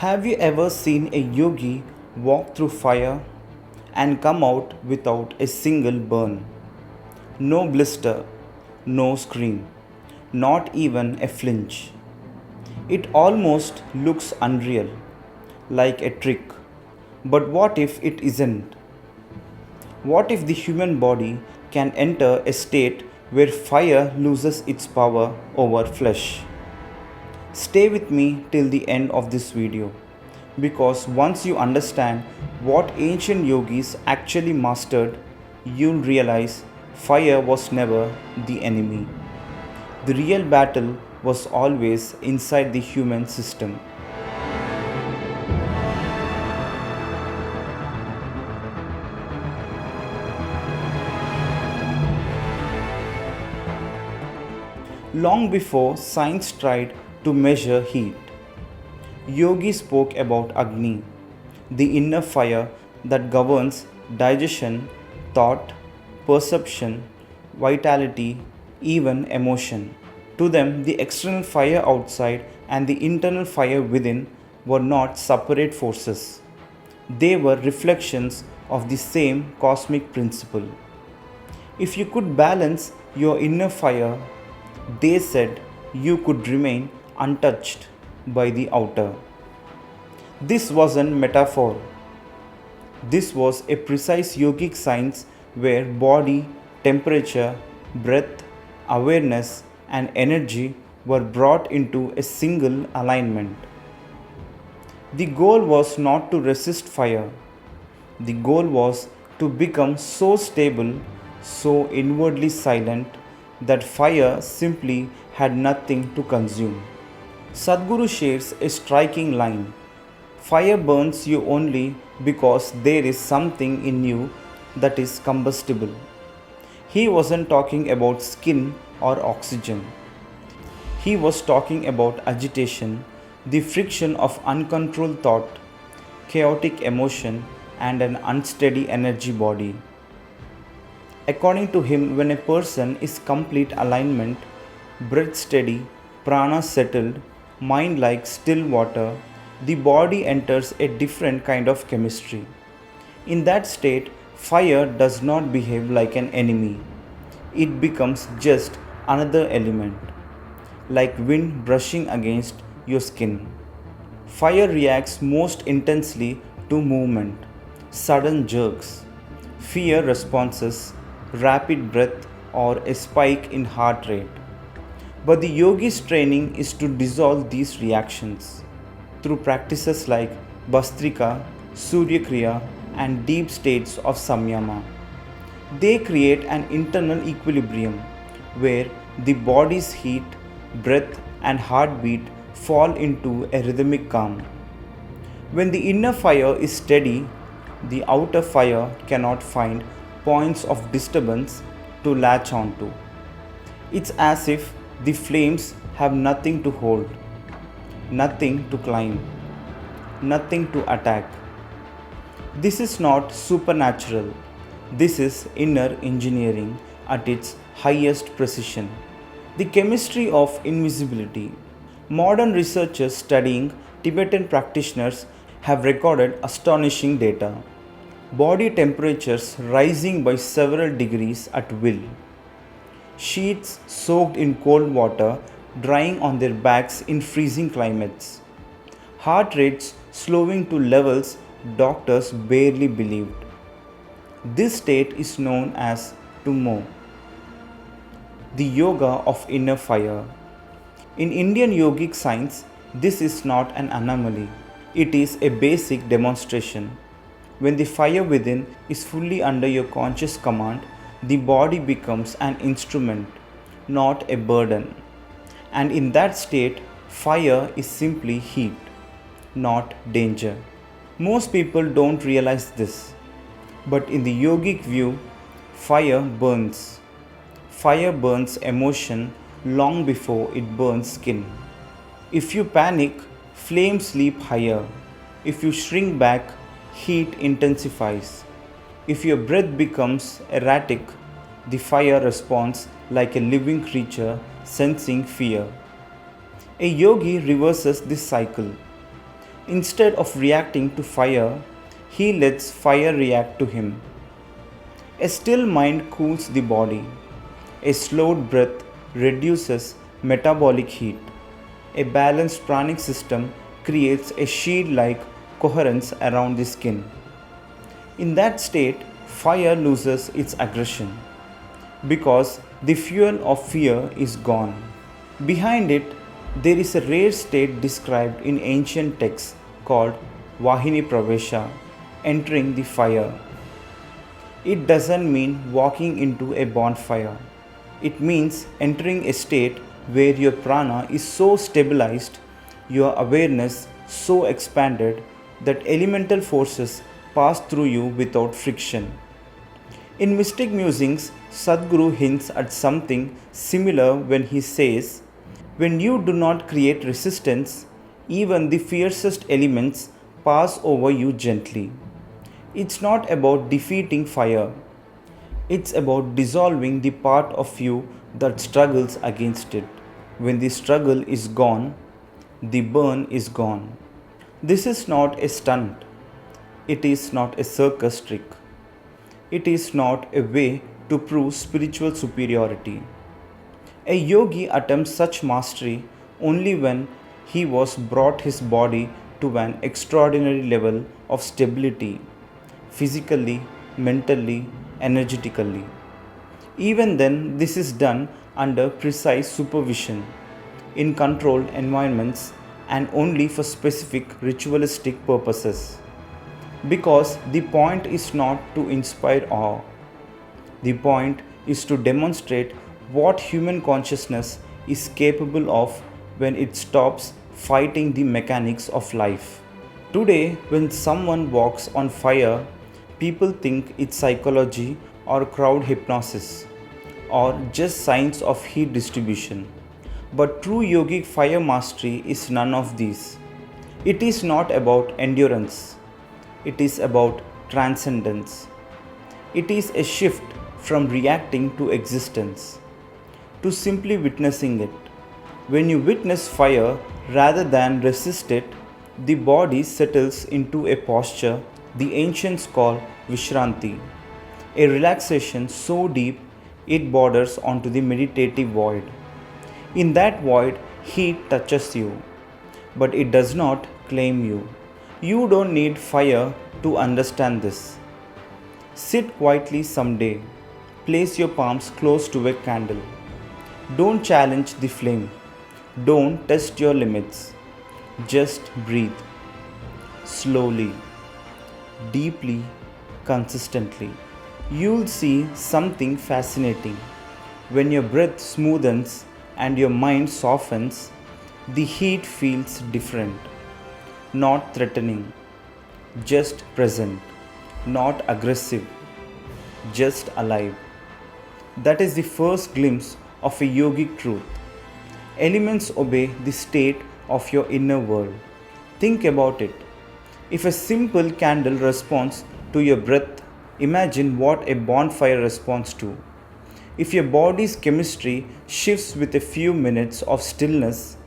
Have you ever seen a yogi walk through fire and come out without a single burn? No blister, no scream, not even a flinch. It almost looks unreal, like a trick. But what if it isn't? What if the human body can enter a state where fire loses its power over flesh? Stay with me till the end of this video, because once you understand what ancient yogis actually mastered, you'll realize fire was never the enemy. The real battle was always inside the human system. Long before science tried to measure heat, Yogi spoke about Agni, the inner fire that governs digestion, thought, perception, vitality, even emotion. To them, the external fire outside and the internal fire within were not separate forces. They were reflections of the same cosmic principle. If you could balance your inner fire, they said, you could remain untouched by the outer. This wasn't metaphor. This was a precise yogic science where body, temperature, breath, awareness, and energy were brought into a single alignment. The goal was not to resist fire. The goal was to become so stable, so inwardly silent, that fire simply had nothing to consume. Sadhguru shares a striking line: fire burns you only because there is something in you that is combustible. He wasn't talking about skin or oxygen. He was talking about agitation, the friction of uncontrolled thought, chaotic emotion, and an unsteady energy body. According to him, when a person is complete alignment, breath steady, prana settled, mind like still water, the body enters a different kind of chemistry. In that state, fire does not behave like an enemy. It becomes just another element, like wind brushing against your skin. Fire reacts most intensely to movement, sudden jerks, fear responses, rapid breath, or a spike in heart rate. But the yogi's training is to dissolve these reactions through practices like Bastrika, Surya Kriya, and deep states of Samyama. They create an internal equilibrium where the body's heat, breath, and heartbeat fall into a rhythmic calm. When the inner fire is steady, the outer fire cannot find points of disturbance to latch onto. It's as if the flames have nothing to hold, nothing to climb, nothing to attack. This is not supernatural. This is inner engineering at its highest precision. The chemistry of invisibility. Modern researchers studying Tibetan practitioners have recorded astonishing data. Body temperatures rising by several degrees at will. Sheets soaked in cold water drying on their backs in freezing climates. Heart rates slowing to levels doctors barely believed. This state is known as Tummo, the yoga of inner fire. In Indian yogic science, this is not an anomaly. It is a basic demonstration. When the fire within is fully under your conscious command, the body becomes an instrument, not a burden. And in that state, fire is simply heat, not danger. Most people don't realize this. But in the yogic view, fire burns. Fire burns emotion long before it burns skin. If you panic, flames leap higher. If you shrink back, heat intensifies. If your breath becomes erratic, the fire responds like a living creature sensing fear. A yogi reverses this cycle. Instead of reacting to fire, he lets fire react to him. A still mind cools the body. A slowed breath reduces metabolic heat. A balanced pranic system creates a shield like coherence around the skin. In that state, fire loses its aggression because the fuel of fear is gone. Behind it, there is a rare state described in ancient texts called Vahini Pravesha, entering the fire. It doesn't mean walking into a bonfire. It means entering a state where your prana is so stabilized, your awareness so expanded that elemental forces pass through you without friction. In mystic musings, Sadhguru hints at something similar when he says, "When you do not create resistance, even the fiercest elements pass over you gently." It's not about defeating fire, it's about dissolving the part of you that struggles against it. When the struggle is gone, the burn is gone. This is not a stunt, it is not a circus trick, it is not a way to prove spiritual superiority. A yogi attempts such mastery only when he was brought his body to an extraordinary level of stability, physically, mentally, energetically. Even then, this is done under precise supervision, in controlled environments, and only for specific ritualistic purposes. Because the point is not to inspire awe, the point is to demonstrate what human consciousness is capable of when it stops fighting the mechanics of life. Today, when someone walks on fire, people think it's psychology or crowd hypnosis or just signs of heat distribution. But true yogic fire mastery is none of these. It is not about endurance. It is about transcendence. It is a shift from reacting to existence to simply witnessing it. When you witness fire rather than resist it, the body settles into a posture the ancients call Vishranti, a relaxation so deep it borders onto the meditative void. In that void, heat touches you, but it does not claim you. You don't need fire to understand this. Sit quietly someday. Place your palms close to a candle. Don't challenge the flame. Don't test your limits. Just breathe. Slowly, deeply, consistently. You'll see something fascinating. When your breath smoothens and your mind softens, the heat feels different. Not threatening, just present. Not aggressive, just alive. That is the first glimpse of a yogic truth. Elements obey the state of your inner world. Think about it. If a simple candle responds to your breath, imagine what a bonfire responds to. If your body's chemistry shifts with a few minutes of stillness,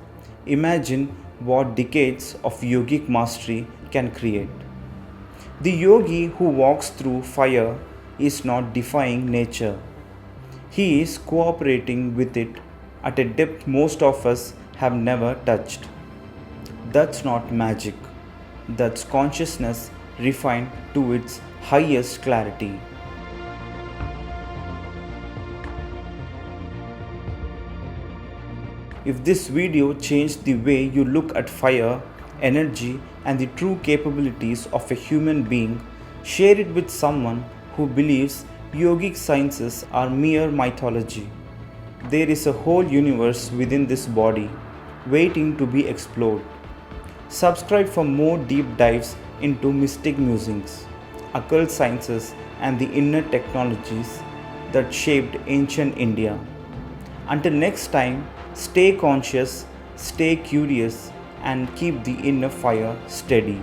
imagine what decades of yogic mastery can create. The yogi who walks through fire is not defying nature. He is cooperating with it at a depth most of us have never touched. That's not magic. That's consciousness refined to its highest clarity. If this video changed the way you look at fire, energy, and the true capabilities of a human being, share it with someone who believes yogic sciences are mere mythology. There is a whole universe within this body, waiting to be explored. Subscribe for more deep dives into mystic musings, occult sciences, and the inner technologies that shaped ancient India. Until next time, stay conscious, stay curious, and keep the inner fire steady.